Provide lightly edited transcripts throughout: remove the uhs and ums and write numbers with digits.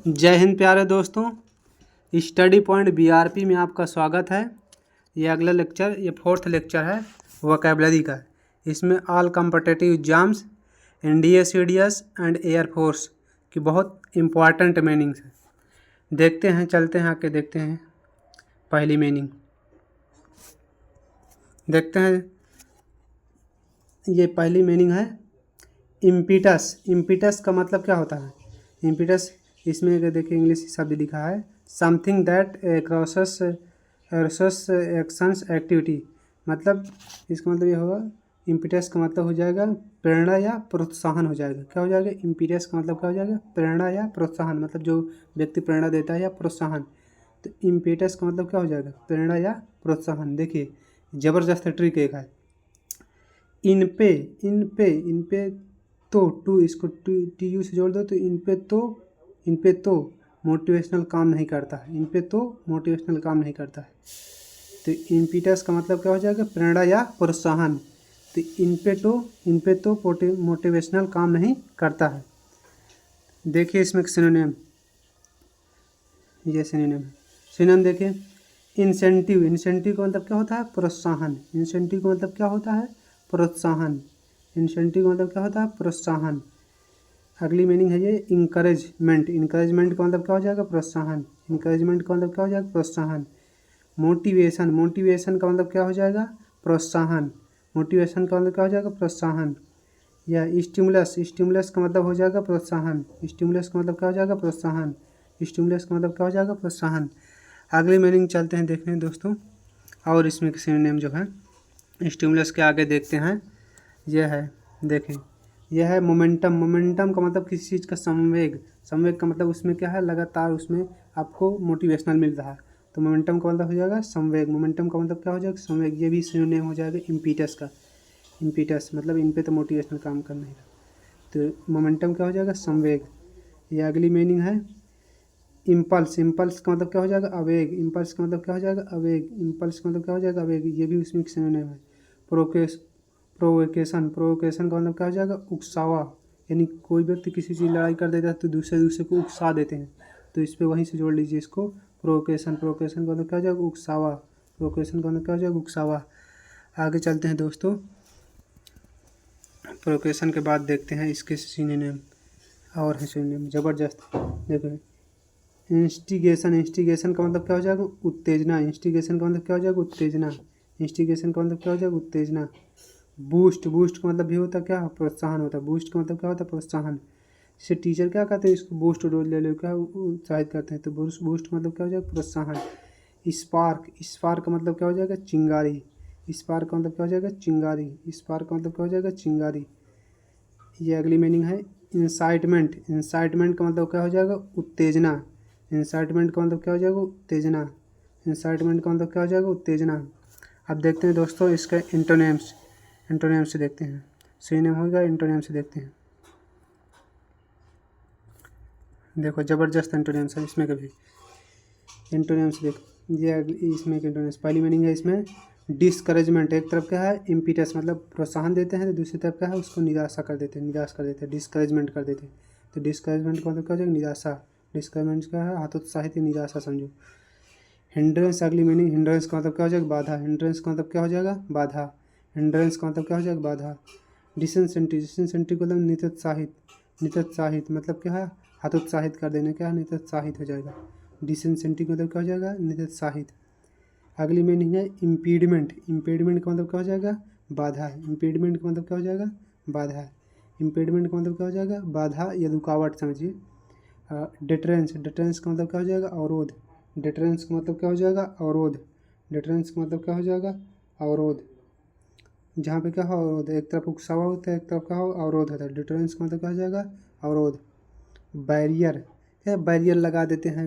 जय हिंद प्यारे दोस्तों। स्टडी पॉइंट बीआरपी में आपका स्वागत है। ये अगला लेक्चर, ये 4th लेक्चर है वोकैबुलरी का। इसमें all competitive exams, NDA, CDS and air force की बहुत इम्पॉर्टेंट मीनिंग्स है। देखते हैं, चलते हैं, आके देखते हैं। पहली मीनिंग देखते हैं। ये पहली मीनिंग है इम्पीटस। इम्पीटस का मतलब क्या होता है? इम्पीटस, इसमें अगर देखिए इंग्लिश शब्द लिखा है something that crosses actions activity. मतलब इसका मतलब ये होगा, इम्पीटस का मतलब हो जाएगा प्रेरणा या प्रोत्साहन हो जाएगा। क्या हो जाएगा? इम्पीटस का मतलब क्या हो जाएगा? प्रेरणा या प्रोत्साहन, मतलब जो व्यक्ति प्रेरणा देता है या प्रोत्साहन। तो इम्पीटस का मतलब क्या हो जाएगा? प्रेरणा या प्रोत्साहन। देखिए ज़बरदस्त ट्रिक एक है। इन पे तो टू, इसको टी यू से जोड़ दो तो इन पे तो मोटिवेशनल काम नहीं करता है। इन पे तो मोटिवेशनल काम नहीं करता है। तो इम्पीटस का मतलब क्या हो जाएगा? प्रेरणा या प्रोत्साहन। तो इन पे तो मोटिवेशनल काम नहीं करता है। देखिए इसमें सिनोनिम, ये सिनोनिम देखिए। इंसेंटिव, इंसेंटिव का मतलब क्या होता है? प्रोत्साहन। इंसेंटिव का मतलब क्या होता है? प्रोत्साहन। इंसेंटिव का मतलब क्या होता है? प्रोत्साहन। अगली मीनिंग है ये इंकरेजमेंट। इंकरेजमेंट का मतलब क्या हो जाएगा? प्रोत्साहन। इंकरेजमेंट का मतलब क्या हो जाएगा? प्रोत्साहन। मोटिवेशन, मोटिवेशन का मतलब क्या हो जाएगा? प्रोत्साहन। मोटिवेशन का मतलब क्या हो जाएगा? प्रोत्साहन। या स्टिमुलस, स्टिमुलस का मतलब हो जाएगा प्रोत्साहन। स्टिमुलस का मतलब क्या हो जाएगा? प्रोत्साहन। स्टिमुलस का मतलब क्या हो जाएगा? प्रोत्साहन। अगली मीनिंग चलते हैं देखने दोस्तों। और इसमें सिनोनिम जो है स्टिमुलस के आगे देखते हैं। यह है, देखें, यह है मोमेंटम। मोमेंटम का मतलब किसी चीज़ का संवेग। संवेग का मतलब उसमें क्या है? लगातार उसमें आपको मोटिवेशनल मिल रहा है। तो मोमेंटम का मतलब हो जाएगा संवेग। मोमेंटम का मतलब क्या हो जाएगा? संवेग। ये भी सिनोनिम हो जाएगा इम्पीटस का। इम्पीटस मतलब इन पे तो मोटिवेशनल काम करना ही। तो मोमेंटम क्या हो जाएगा? संवेग। ये अगली मीनिंग है इम्पल्स। इम्पल्स का मतलब क्या हो जाएगा? आवेग। इम्पल्स का मतलब क्या हो जाएगा? आवेग। इम्पल्स का मतलब क्या हो जाएगा? आवेग। ये भी उसमें सिनोनिम है। प्रोवोकेशन, प्रोवोकेशन का मतलब क्या हो जाएगा? उकसावा। यानी कोई व्यक्ति किसी चीज़ लड़ाई कर देता है तो दूसरे को उकसा देते हैं। तो इस पर वहीं से जोड़ लीजिए इसको, प्रोवोकेशन। प्रोवोकेशन का मतलब क्या हो जाएगा? उकसावा। प्रोवोकेशन का मतलब क्या हो जाएगा? उकसावा। आगे चलते हैं दोस्तों। प्रोवोकेशन के बाद देखते हैं इसके सिनोनिम और है सिनोनिम ज़बरदस्त। देखो इंस्टिगेशन। इंस्टिगेशन का मतलब क्या हो जाएगा? उत्तेजना। इंस्टिगेशन का मतलब क्या हो जाएगा? उत्तेजना। इंस्टिगेशन का मतलब क्या हो जाएगा? उत्तेजना। बूस्ट, बूस्ट का मतलब भी होता है क्या? प्रोत्साहन होता है। बूस्ट का मतलब क्या होता है? प्रोत्साहन। जैसे टीचर क्या कहते हैं? इसको बूस्ट डोज ले लो, क्या उत्साहित करते हैं। तो बूस्ट, बूस्ट का मतलब क्या हो जाएगा? प्रोत्साहन। स्पार्क, स्पार्क का मतलब क्या हो जाएगा? चिंगारी। स्पार्क का मतलब क्या हो जाएगा? चिंगारी। स्पार्क का मतलब क्या हो जाएगा? चिंगारी। ये अगली मीनिंग है इंसाइटमेंट। इंसाइटमेंट का मतलब क्या हो जाएगा? उत्तेजना। इंसाइटमेंट का मतलब क्या हो जाएगा? उत्तेजना। इंसाइटमेंट का मतलब क्या हो जाएगा? उत्तेजना। अब देखते हैं दोस्तों इसका इंटोनेम्स। इंटोनेम से देखते हैं। सिनोनिम होगा, इंटोनेम से देखते हैं। देखो ज़बरदस्त इंटोनेम्स है इसमें। कभी इंटोनेम से देख, ये इसमें एक इंटोनेम्स पहली मीनिंग है इसमें डिस्करेजमेंट। एक तरफ क्या है? इम्पीटस मतलब प्रोत्साहन देते हैं, तो दूसरी तरफ क्या है? उसको निराशा कर देते हैं, निराश कर देते हैं, डिस्करेजमेंट कर देते हैं। तो डिस्करेजमेंट का मतलब क्या हो जाएगा? निराशा। डिस्करेजमेंट क्या है? हतोत्साहित या निराशा समझो। हिंड्रेंस, अगली मीनिंग हिंड्रेंस का मतलब क्या हो जाएगा? बाधा। हिंड्रेंस का मतलब क्या हो जाएगा? बाधा। हिंड्रेंस का मतलब क्या हो जाएगा? बाधा। डिसइंसेंटिव, डिसइंसेंटिव का मतलब निरुत्साहित। निरुत्साहित मतलब क्या है? हतोत्साहित कर देना, क्या है? निरुत्साहित हो जाएगा। डिसइंसेंटिव का मतलब क्या हो जाएगा? निरुत्साहित। अगली मीनिंग है इम्पीडमेंट। इम्पीडमेंट का मतलब क्या हो जाएगा? बाधा। इम्पीडमेंट का मतलब क्या हो जाएगा? बाधा। इम्पीडमेंट का मतलब क्या हो जाएगा? बाधा या रुकावट समझिए। डिटरेंस, डिटरेंस का मतलब क्या हो जाएगा? अवरोध। डिटरेंस का मतलब क्या हो जाएगा? अवरोध। डिटरेंस का मतलब क्या हो जाएगा? अवरोध। जहाँ पे क्या हो? अवरोध। एक तरफ उकसावा होता है, एक तरफ क्या हो? अवरोध होता है। डिटरेंस का मतलब क्या हो जाएगा? अवरोध। बैरियर, क्या बैरियर लगा देते हैं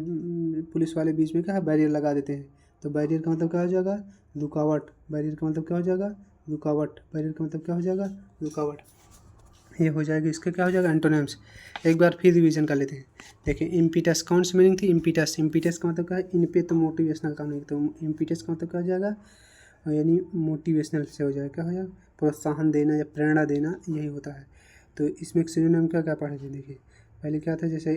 पुलिस वाले बीच में, क्या है? बैरियर लगा देते हैं। तो बैरियर का मतलब क्या हो जाएगा? रुकावट। बैरियर का मतलब क्या हो जाएगा? रुकावट। बैरियर का मतलब क्या हो जाएगा? रुकावट। ये हो जाएगा, इसका क्या हो जाएगा? एंटोनिम्स। एक बार फिर रिवीजन कर लेते हैं। देखिए इम्पीटस कौन सी मीनिंग थी? इम्पीटस, इम्पीटस का मतलब क्या है? इन पे तो मोटिवेशनल काम नहीं। तो इम्पीटस का मतलब क्या हो जाएगा? यानी मोटिवेशनल से हो जाएगा, क्या हो जाएगा? प्रोत्साहन देना या प्रेरणा देना, यही होता है। तो इसमें एक सिनोनिम क्या क्या पढ़े थे देखिए। पहले क्या था, जैसे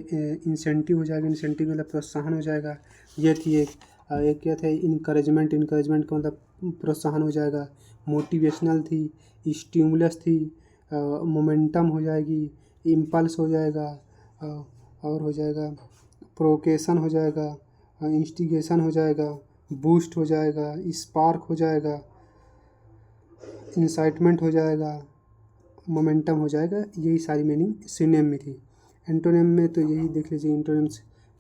इंसेंटिव हो जाएगा, इंसेंटिव मतलब प्रोत्साहन हो जाएगा, ये थी एक। और एक क्या था, इनकरेजमेंट, इनकरेजमेंट का मतलब प्रोत्साहन हो जाएगा। मोटिवेशनल थी, स्टिमुलस थी, मोमेंटम हो जाएगी, इम्पल्स हो जाएगा, और हो जाएगा प्रोकेशन हो जाएगा, इंस्टिगेशन हो जाएगा, बूस्ट हो जाएगा, स्पार्क हो जाएगा, इंसाइटमेंट हो जाएगा, मोमेंटम हो जाएगा। यही सारी मीनिंग सिनोनिम में थी। एंटोनिम में तो यही देख लीजिए,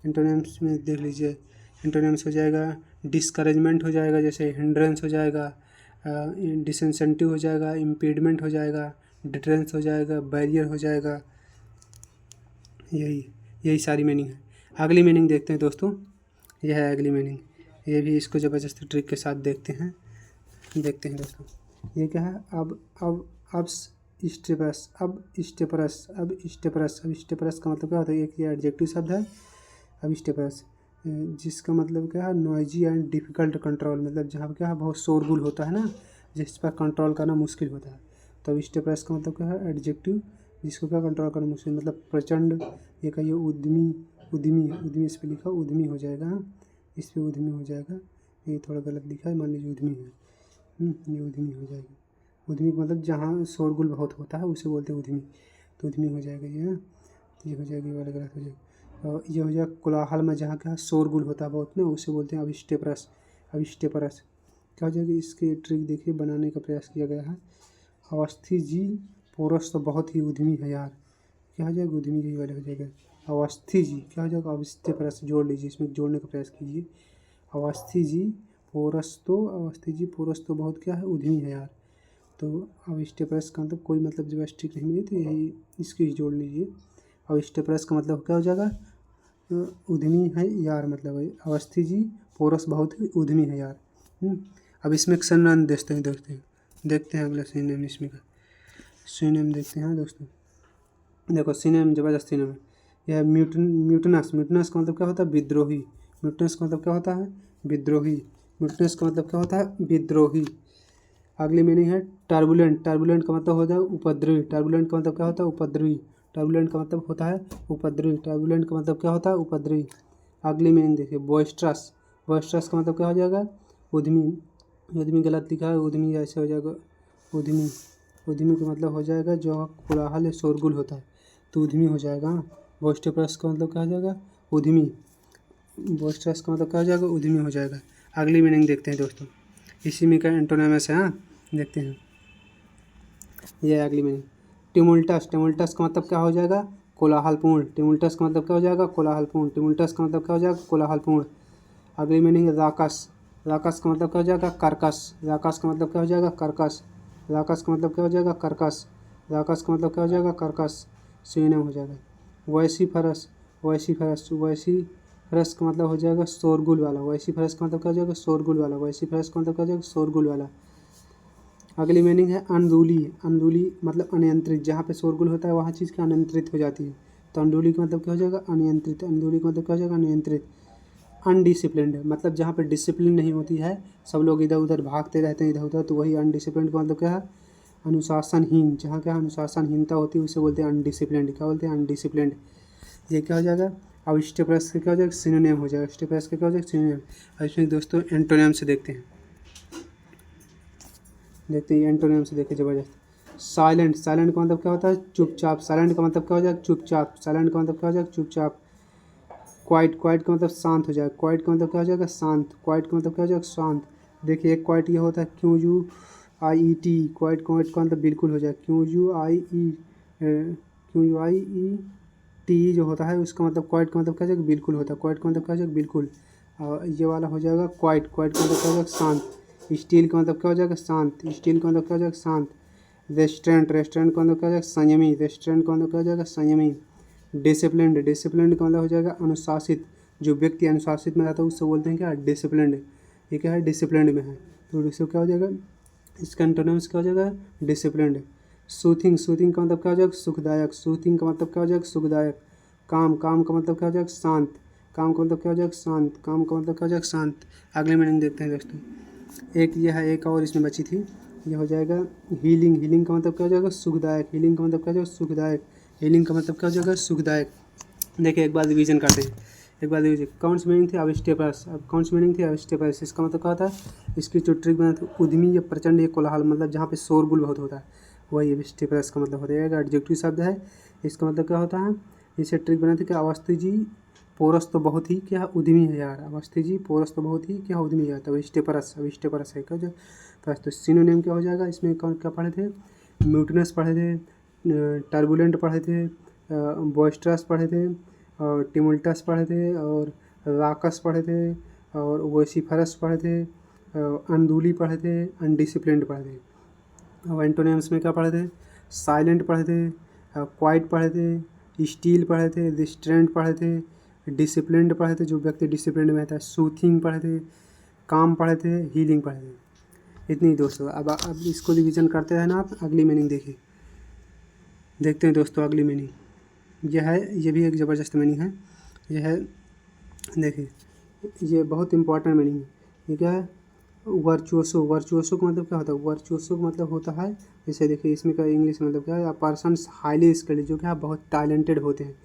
एंटोनिम्स में देख लीजिए। एंटोनिम्स हो जाएगा डिस्करेजमेंट हो जाएगा, जैसे हिंड्रेंस हो जाएगा, डिसइंसेंटिव हो जाएगा, इम्पीडमेंट हो जाएगा, डिटरेंस हो जाएगा, बैरियर हो जाएगा। यही सारी मीनिंग है। अगली मीनिंग देखते हैं दोस्तों, यह है अगली मीनिंग। ये भी इसको ज़बरदस्ती ट्रिक के साथ देखते हैं दोस्तों। ये क्या है, अब स्टेपरस, अब स्टेपरस का मतलब क्या होता है, एक ये एडजेक्टिव शब्द है। अब स्टेपरस जिसका मतलब क्या है, नॉइजी एंड डिफ़िकल्ट कंट्रोल, मतलब जहाँ पर क्या है बहुत शोरगुल होता है ना, जिस पर कंट्रोल करना मुश्किल होता है। तो अब स्टेपरस का मतलब क्या है, एडजेक्टिव जिसको क्या कंट्रोल करना मुश्किल, मतलब प्रचंड, ये कहिए उद्यमी इस पर लिखा उद्यमी हो जाएगा, इस पर उद्यमी हो जाएगा। ये थोड़ा गलत लिखा है, मान लीजिए उद्यमी है, ये उद्यमी हो जाएगा। उद्यमी मतलब जहाँ शोरगुल बहुत होता है उसे बोलते हैं उद्यमी, तो उद्यमी हो जाएगा ये। ये हो जाएगी, वाला गलत हो जाएगा। और ये हो जाएगा कोलाहल में, जहाँ क्या शोरगुल होता है बहुत ना, उसे बोलते हैं अविष्टेपरस। क्या हो जाएगा, इसके ट्रिक देखिए, बनाने का प्रयास किया गया है। अवस्थी जी पोरस तो बहुत ही उद्यमी है यार, क्या हो जाएगा, उद्यमी यही वाले हो जाएगा। अवस्थी जी क्या हो जाएगा, अविष्टेपरस जोड़ लीजिए, इसमें जोड़ने का प्रयास कीजिए। अवस्थी जी पोरस तो बहुत क्या है, उद्यमी है यार। तो अविष्टेपरस का मतलब कोई मतलब जब स्ट्रिक नहीं मिली तो यही इसको ही जोड़ लीजिए। अविष्टेपरस का मतलब क्या हो जाएगा, उद्यमी है यार, मतलब अवस्थी जी पोरस बहुत ही उद्यमी है यार। अब इसमें एक सिनोनिम देखते हैं अगला सिनोनिम, इसमें का सिनोनिम देखते हैं दोस्तों। देखो सिनोनिम जबरदस्त सिनोनिम है। यह म्यूटनस का मतलब क्या होता है, विद्रोही। म्यूटनस का मतलब क्या होता है, विद्रोही। अगली मीनिंग है टर्बुलेंट का मतलब होता है उपद्रवी। टर्बुलेंट का मतलब क्या होता है, उपद्रवी। अगली मीनिंग देखिए बॉइस्ट्रस का मतलब क्या हो जाएगा, उद्यमी गलत लिखा है, उद्यमी ऐसे हो जाएगा, उद्यमी का मतलब हो जाएगा जो कोलाहल या शोरगुल होता है, तो उद्यमी हो जाएगा। बॉइस्ट्रस का मतलब क्या हो जाएगा, उद्यमी हो जाएगा। अगली मीनिंग देखते हैं दोस्तों, इसी में का एंटोनिमस है। हाँ देखते हैं, ये अगली मीनिंग टिमुल्टस का मतलब क्या हो जाएगा, कोलाहलपूर्ण। अगली मीनिंग राकस का मतलब क्या हो जाएगा, कर्कश। राकस का मतलब क्या हो जाएगा, कर्कश। सिनोनिम हो जाएगा वॉइसिफरस का मतलब हो जाएगा शोरगुल वाला। अगली मीनिंग है अनदुली मतलब अनियंत्रित, जहाँ पे शोरगुल होता है वहाँ चीज़ क्या अनियंत्रित हो जाती है, तो अनदुली का मतलब क्या हो जाएगा, अनियंत्रित। अनडिसिप्लिन्ड मतलब जहाँ पे डिसिप्लिन नहीं होती है, सब लोग इधर उधर भागते रहते हैं इधर उधर, तो वही अनडिसिप्लिन्ड का मतलब क्या है, अनुशासनहीन। जहाँ क्या अनुशासनहीनता होती है उसे बोलते हैं अनडिसिप्लिन्ड। क्या बोलते हैं, अनडिसिप्लिन्ड। ये क्या हो जाएगा, अब स्टेपरस का क्या हो जाएगा, सिनोनिम हो जाएगा। अब इसमें दोस्तों एंटोनिम से देखते हैं एंटोनिम से देखिए जबरदस्त। साइलेंट का मतलब क्या होता है, चुपचाप। साइलेंट का मतलब क्या हो जाएगा, चुपचाप। क्वाइट का मतलब शांत हो जाएगा। क्वाइट का मतलब क्या हो जाएगा, शांत। देखिए एक क्वाइट ये होता है QUIET, क्वाइट का मतलब बिल्कुल हो जाएगा। QUIET जो होता है उसका मतलब क्वाइट का मतलब क्या हो जाएगा, बिल्कुल होता है। बिल्कुल। और ये वाला हो जाएगा क्वाइट का मतलब क्या हो जाएगा, शांत। स्टील का मतलब क्या हो जाएगा, शांत। रेस्टोरेंट का मतलब क्या हो जाएगा, संयमी। डिसिप्लिन्ड का मतलब हो जाएगा अनुशासित। जो व्यक्ति अनुशासित में रहता है उससे बोलते हैं क्या, डिसिप्लिन्ड। ये क्या है, डिसिप्लिन्ड में है, तो इसको क्या हो जाएगा, इसका एंटोनिम्स क्या हो जाएगा, डिसिप्लिन्ड। सूथिंग का मतलब क्या हो जाएगा, सुखदायक। काम का मतलब क्या हो जाएगा, शांत। अगले मीनिंग देखते हैं दोस्तों, एक और इसमें बची थी, ये हो जाएगा हीलिंग का मतलब क्या हो जाएगा, सुखदायक। हीलिंग का मतलब क्या हो जाएगा, सुखदायक। देखिए एक बार रिवीजन करते हैं, एक बार रिवीजन। कौन सी मीनिंग थी अविस्टेपस, अब कौन सी मीनिंग थी अविस्टेपस, इसका मतलब क्या होता है, इसकी जो ट्रिक बना था उद्यमी या प्रचंड या कोलाहल, मतलब जहाँ पे शोरगुल बहुत होता है, वही अविस्टेपस का मतलब होता है। एडजेक्टिव शब्द है, इसका मतलब क्या होता है, इसे ट्रिक बना था कि अवस्थी जी पोरस तो बहुत ही क्या उद्यमी है यार, अवस्थी जी पोरस तो बहुत ही क्या उद्यमी है, तो अविस्टेपरस, अविस्टेपरस है क्या जो। तो सिनोनिम क्या हो जाएगा, इसमें कौन क्या पढ़े थे, म्यूटनस पढ़े थे, टर्बुलेंट पढ़े थे, बॉइस्ट्रस पढ़े थे, और टिमुल्टस पढ़े थे, और राकस पढ़े थे, और वोसिफरस पढ़े थे, अनदुली पढ़े थे, अनडिसिप्लिन्ड पढ़े थे। अब एंटोनिम्स में क्या पढ़े थे, साइलेंट पढ़े थे, क्वाइट पढ़े थे, स्टील पढ़े थे, रिस्ट्रेंट पढ़े थे, डिसिप्लिन्ड पढ़े थे, जो व्यक्ति डिसिप्लिन में रहता है, सूथिंग पढ़े थे, काम पढ़े थे, हीलिंग पढ़े थे। इतनी दोस्तों। अब इसको रिवीजन करते हैं ना आप, अगली मीनिंग देखिए, देखते हैं दोस्तों अगली मीनिंग। यह है, ये भी एक ज़बरदस्त मीनिंग है, यह है, देखिए ये बहुत इंपॉर्टेंट मीनिंग है। ये क्या है, वर्चुओसो, वर्चुओसो का मतलब क्या होता है, वर्चुओसो का मतलब होता है, जैसे देखिए इसमें का इंग्लिश मतलब क्या है, पर्सन हाईली स्किल्ड, जो क्या बहुत टैलेंटेड होते हैं,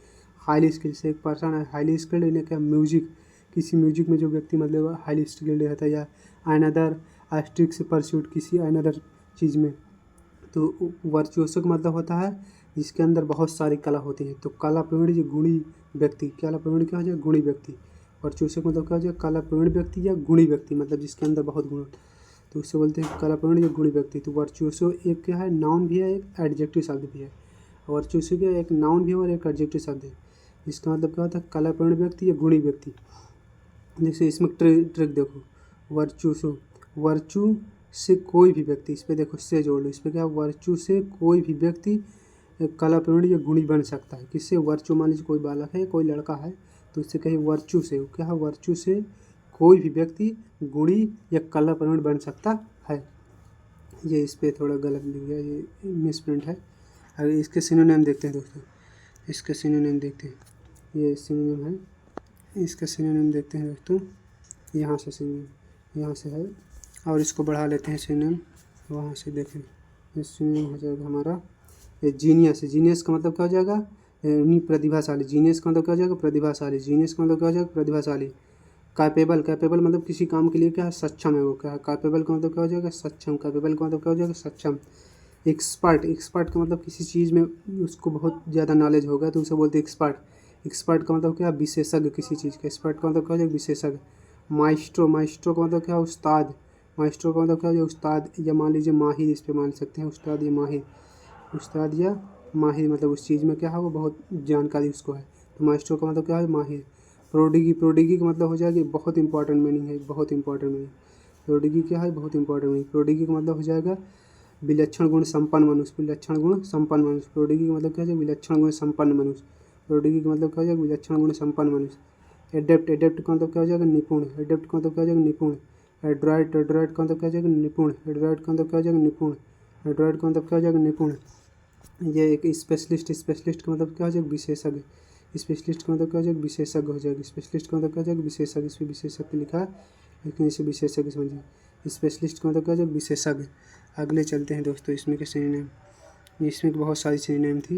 हाईली स्किल्ड से एक पर्सन है हाईली स्किल्ड, इन्हें क्या म्यूजिक, किसी म्यूजिक में जो व्यक्ति मतलब हाईली स्किल्ड रहता है, या अनदर स्ट्रिक्स परस्यूट, किसी अनदर चीज़ में। तो वर्चुओसो का मतलब होता है जिसके अंदर बहुत सारी कला होती है। तो कला प्रवीण जो गुणी व्यक्ति, कला प्रवीण क्या हो जाए, गुणी व्यक्ति। वर्चुओसो का मतलब क्या हो जाए, कला प्रवीण व्यक्ति या गुणी व्यक्ति, मतलब जिसके अंदर बहुत गुण, तो उससे बोलते हैं कला प्रवीण या गुणी व्यक्ति। तो वर्चुओसो एक क्या है, नाउन भी है, एक एडजेक्टिव शब्द भी है। वर्चुओसो का एक नाउन भी है और एक एडजेक्टिव शब्द है। इसका मतलब क्या होता है, कला प्रवीण व्यक्ति या गुणी व्यक्ति। जैसे इसमें ट्रिक देखो, वर्चुओसो, वर्चू से कोई भी व्यक्ति, इस पर देखो से जोड़ लो, इस पर क्या, वर्चू से कोई भी व्यक्ति कला प्रवीण या गुणी बन सकता है। किससे, वर्चू, मान लीजिए कोई बालक है, कोई लड़का है, तो उससे कहीं वर्चू से, क्या है, वर्चू से कोई भी व्यक्ति गुणी या कला प्रवीण बन सकता है। ये इस पर थोड़ा गलत लिख गया, ये मिसप्रिंट है। अगर इसके सिनोनिम देखते हैं दोस्तों, इसके सिनोनिम देखते हैं, ये सिनोनिम है, इसका सिनोनिम देखते हैं दोस्तों, यहाँ से सिनोनिम यहाँ से है, और इसको बढ़ा लेते हैं सिनोनिम, वहाँ से देखें, ये सिनोनिम हो जाएगा हमारा, ये जीनियस, जीनियस का मतलब क्या हो जाएगा, प्रतिभाशाली, जीनियस का मतलब क्या हो जाएगा, प्रतिभाशाली, जीनियस का मतलब क्या हो जाएगा, प्रतिभाशाली। कैपेबल, कैपेबल मतलब किसी काम के लिए क्या है, सक्षम है वो, क्या है, कैपेबल का मतलब क्या हो जाएगा, सक्षम, कैपेबल का मतलब क्या हो जाएगा, सक्षम। एक्सपर्ट, एक्सपर्ट का मतलब किसी चीज़ में उसको बहुत ज़्यादा नॉलेज होगा, तो उसे बोलते हैं एक्सपर्ट। एक्सपर्ट का मतलब क्या है, विशेषज्ञ किसी चीज़ का, एक्सपर्ट का मतलब क्या हो जाएगा, विशेषज्ञ। माइस्ट्रो, माइस्ट्रो का मतलब क्या है, उस्ताद, माइस्ट्रो का मतलब क्या हो जाएगा, उस्ताद, या मान लीजिए माहिर, इस पर मान सकते हैं, उस्ताद या माहिर, उस्ताद या माहिर, मतलब उस चीज़ में क्या है, वो बहुत जानकारी उसको है, तो माइस्ट्रो का मतलब क्या है, माहिर। प्रोडिगी, प्रोडिगी का मतलब हो जाएगा, बहुत इंपॉर्टेंट मीनिंग है, बहुत इंपॉर्टेंट मीनिंग। प्रोडिगी क्या है, बहुत इंपॉर्टेंट मीनिंग। प्रोडिगी का मतलब हो जाएगा विलक्षण गुण संपन्न मनुष्य, विलक्षण गुण संपन्न मनुष्य। प्रोडिगी का मतलब क्या है, विलक्षण गुण संपन्न मनुष्य। प्रोडिगी का मतलब क्या हो जाएगा, विलक्षण गुण संपन्न मनुष्य। एडेप्ट, एडेप्ट का मतलब क्या हो जाएगा, निपुण, एडेप्ट का मतलब क्या हो जाएगा, निपुण। एड्रॉइड, एड्रॉइड का मतलब क्या हो जाएगा, निपुण, एड्रॉइड का मतलब क्या हो जाएगा, निपुण, एड्रॉइड का मतलब क्या हो जाएगा, निपुण। ये एक स्पेशलिस्ट, स्पेशलिस्ट का मतलब क्या हो जाएगा, विशेषज्ञ, स्पेशलिस्ट का मतलब क्या हो जाएगा, विशेषज्ञ हो जाएगा, स्पेशलिस्ट का मतलब क्या हो जाएगा, विशेषज्ञ, इस पर विशेषज्ञ लिखा है लेकिन इसे विशेषज्ञ समझिए। स्पेशलिस्ट का मतलब क्या हो जाएगा, विशेषज्ञ। अगले चलते हैं दोस्तों, इसमें के सिनोनिम, इसमें बहुत सारी सिनोनिम थी,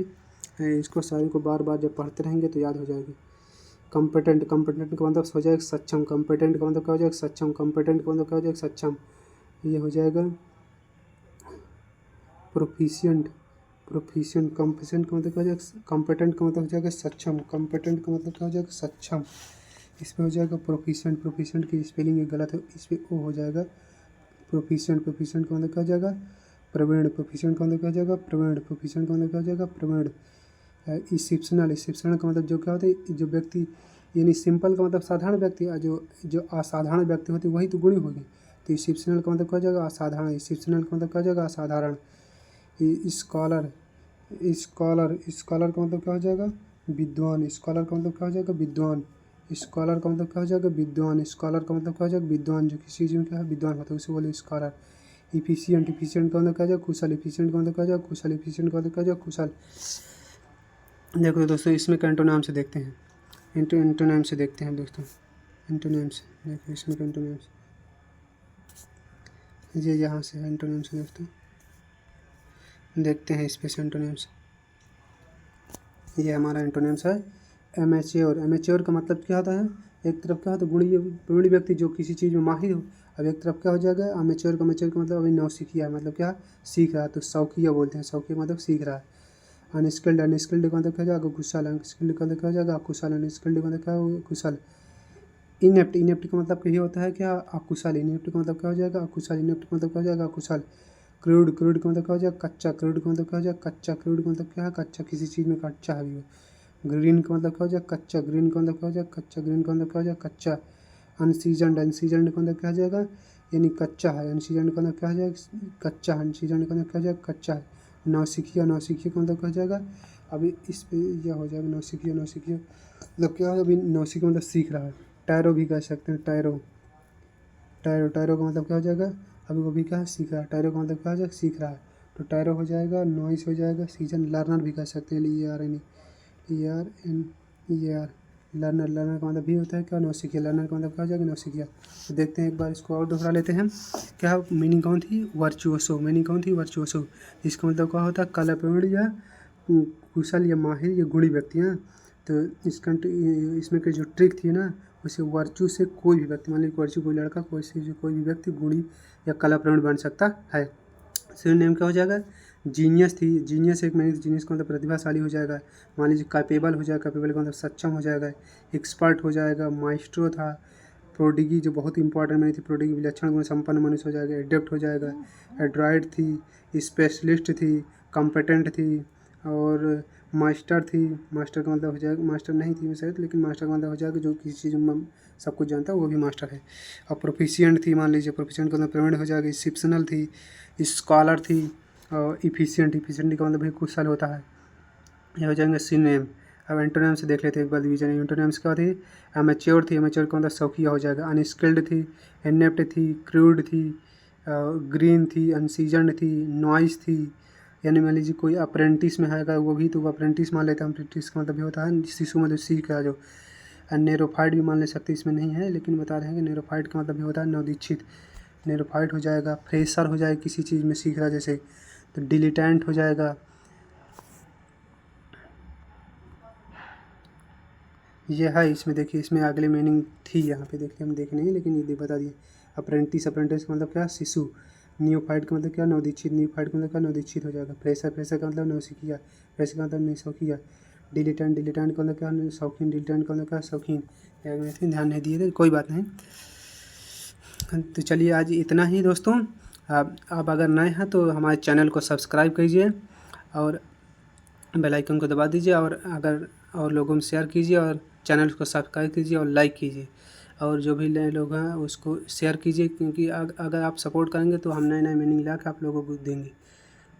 इसको सारी को बार बार जब पढ़ते रहेंगे तो याद हो जाएगी। कॉम्पिटेंट, कॉम्पिटेंट का मतलब हो जाएगा सक्षम, कॉम्पिटेंट का मतलब क्या हो जाएगा, सक्षम, कॉम्पिटेंट का मतलब क्या हो जाएगा, सक्षम। ये हो जाएगा प्रोफिशिएंट, प्रोफिशिएंट, कॉम्पिटेंट का मतलब क्या हो जाएगा, कॉम्पिटेंट का मतलब हो जाएगा सक्षम, कॉम्पिटेंट का मतलब क्या हो जाएगा, सक्षम। इसमें हो जाएगा प्रोफिशिएंट, प्रोफिशिएंट की स्पेलिंग ये गलत है, इस पर ओ हो जाएगा, प्रोफिशिएंट, प्रोफिशिएंट का मतलब क्या हो जाएगा, प्रवीण, प्रोफिशिएंट का मतलब क्या हो जाएगा, प्रवीण, प्रोफिशिएंट का मतलब क्या हो जाएगा, प्रवीण। एक्सेप्शनल, एक्सेप्शनल का मतलब जो क्या होता है, जो व्यक्ति, यानी सिंपल का मतलब साधारण व्यक्ति, और जो असाधारण व्यक्ति होते वही तो गुणी होगी। तो एक्सेप्शनल का मतलब क्या हो जाएगा, असाधारण, एक्सेप्शनल का मतलब क्या हो जाएगा, असाधारण। स्कॉलर, स्कॉलर, स्कॉलर का मतलब क्या हो जाएगा, विद्वान, स्कॉलर का मतलब क्या हो जाएगा, विद्वान, स्कॉलर का मतलब क्या हो जाएगा, विद्वान, स्कॉलर का मतलब क्या हो जाएगा, विद्वान, जो किसी चीज़ में क्या है, विद्वान होता है उसे बोले स्कॉलर। इफिशिएंट, इफिशिएंट का मतलब क्या हो जाएगा, कुशल, इफिशिएंट का मतलब क्या हो जाएगा, कुशल, इफिशिएंट का मतलब क्या हो जाएगा, कुशल। देखो दोस्तों, इसमें एंटोनिम से देखते हैं, एंटोनिम से देखते हैं दोस्तों, एंटोनिम से देखो, इसमें एंटोनिम से, ये यहाँ से है एंटोनिम से दोस्तों, देखते हैं इस पे एंटोनिम्स। ये हमारा एंटोनिम्स है, एमेच्योर। एमेच्योर का मतलब क्या होता है, एक तरफ क्या होता है गुणी व्यक्ति जो किसी चीज़ में माहिर हो। अब एक तरफ क्या हो जाएगा अमेच्योर का मतलब अभी नौसिखिया मतलब क्या सीख रहा है, तो शौकिया बोलते हैं, शौकिया मतलब सीख रहा है। अनस्किल्ड, अनस्किल्ड का मतलब क्या हो जाएगा कुशल, अनस्किल्ड का मतलब क्या हो जाएगा अकुशल, अनस्किल्ड का मतलब क्या हो कुशल। इनेप्ट, इनेप्ट का मतलब यही होता है क्या अकुशल, इनेप्ट का मतलब क्या हो जाएगा अकुशल, इनेप्ट का मतलब क्या हो जाएगा अकुशल। क्रूड, क्रूड का मतलब क्या हो जाएगा कच्चा, क्रूड का मतलब क्या हो जाएगा कच्चा, क्रूड का मतलब क्या है कच्चा, किसी चीज़ में कच्चा है भी। ग्रीन का मतलब क्या हो जाएगा कच्चा, ग्रीन का मतलब क्या हो जाएगा कच्चा, ग्रीन का मतलब क्या हो जाएगा कच्चा। अनसीजनड, अनसीजनड का मतलब क्या हो जाएगा यानी कच्चा है, अनसीजनड का मतलब क्या हो जाएगा कच्चा, अनसीजनड का मतलब क्या हो जाएगा कच्चा है। नौसिखिया, नौसिखिया का मतलब क्या हो जाएगा अभी इस पे यह हो जाएगा नौसिखिया, नौसिखिया मतलब क्या है अभी नौसिखिया मतलब सीख रहा है। टायरो भी कह सकते हैं, टायरो, टायरो, टायरो का मतलब क्या हो जाएगा अभी वो भी क्या है सीख रहा है, टायरो का मतलब क्या हो जाएगा सीख रहा है, तो टायरो हो जाएगा, नॉइस हो जाएगा, सीजन। लर्नर भी कह सकते हैं, ER लर्नर, लर्नर का मतलब भी होता है क्या नौसिखिया, लर्नर का मतलब क्या हो जाएगा नौसिखिया। तो देखते हैं एक बार इसको और दोहरा लेते हैं। क्या मीनिंग कौन थी वर्चुओसो, मीनिंग कौन थी वर्चुओसो, इसका मतलब क्या होता है कलाप्रवीण या कुशल या माहिर या गुणी व्यक्ति हैं। तो इसमें की जो ट्रिक थी ना उसे वर्चू से कोई भी व्यक्ति, मान लीजिए वर्चू कोई लड़का कोई भी व्यक्ति गुणी या कलाप्रवीण बन सकता है। सिनोनिम क्या हो जाएगा जीनियस थी, जीनियस एक मीनिंग, जीनियस का मतलब प्रतिभाशाली हो जाएगा। मान लीजिए कैपेबल हो जाएगा, कैपेबल का मतलब सक्षम हो जाएगा। एक्सपर्ट हो जाएगा, माइस्ट्रो था। प्रोडिगी जो बहुत इंपॉर्टेंट मीनिंग थी, प्रोडिगी विलक्षण गुण संपन्न मनुष्य हो जाएगा। एडेप्ट हो जाएगा, एड्रॉइड थी, स्पेशलिस्ट थी, कॉम्पिटेंट थी, और मास्टर थी। मास्टर का मतलब हो जाएगा, मास्टर नहीं थी शायद, लेकिन मास्टर का मतलब हो जाएगा जो किसी चीज़ में सब कुछ जानता है वो भी मास्टर है। और प्रोफिशिएंट थी, मान लीजिए प्रोफिशिएंट का मतलब प्रवीण हो जाएगा। एक्सेप्शनल थी, स्कॉलर थी, और इफिशिएंट, इफिशिएंट का मतलब भी कुशल होता है। ये हो जाएंगे सिनोनिम। अब एंटोनिम्स से देख लेते हैं एक बार डिवीजन। एंटोनिम्स क्या थी एमेच्योर थी, एमेच्योर का मतलब शौकिया हो जाएगा। अनस्किल्ड थी, इनेप्ट थी, क्रूड थी, ग्रीन थी, अनसीजन्ड थी, नॉइस थी। यानी मान लीजिए कोई अप्रेंटिस में है वो भी तो अप्रेंटिस मान लेते हैं, अप्रेंटिस का मतलब भी होता है शिशु मतलब सीख रहा जो। नेरोफाइट भी मान ले सकते, इसमें नहीं है लेकिन बता रहे हैं कि नेरोफाइट का मतलब भी होता है नवदीक्षित। नेरोफाइट हो जाएगा, फ्रेशर हो जाएगा किसी चीज़ में सीख रहा जैसे, तो डिलिटेंट हो जाएगा। ये है इसमें देखिए, इसमें अगले मीनिंग थी यहाँ पे देखिए, हम देख नहीं लेकिन ये बता दिए। अप्रेंटिस, अप्रेंटिस का मतलब क्या शिशु। न्यूफाइट का मतलब क्या नवदीक्षित, न्यूफाइट का मतलब क्या नवदीक्षित हो जाएगा। फ्रेशर, फ्रेशर का मतलब नौसिखिया, फ्रेशर का मतलब नौसिखिया। डिलिटेंट, डिलिटेंट का मतलब क्या शौकीन, डिलिटेंट का मतलब क्या शौकीन। ध्यान नहीं दिए थे, कोई बात नहीं। तो चलिए आज इतना ही दोस्तों। आप अगर नए हैं तो हमारे चैनल को सब्सक्राइब कीजिए और बेल आइकन को दबा दीजिए, और अगर और लोगों में शेयर कीजिए, और चैनल को सब्सक्राइब कीजिए और लाइक कीजिए, और जो भी नए लोग हैं उसको शेयर कीजिए, क्योंकि अगर आप सपोर्ट करेंगे तो हम नए नए मीनिंग ला के आप लोगों को देंगे।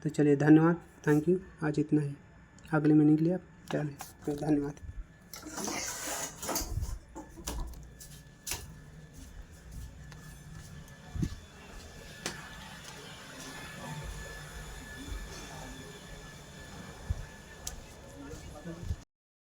तो चलिए धन्यवाद, थैंक यू, आज इतना ही। अगले मीनिंग के लिए आप चलिए, धन्यवाद।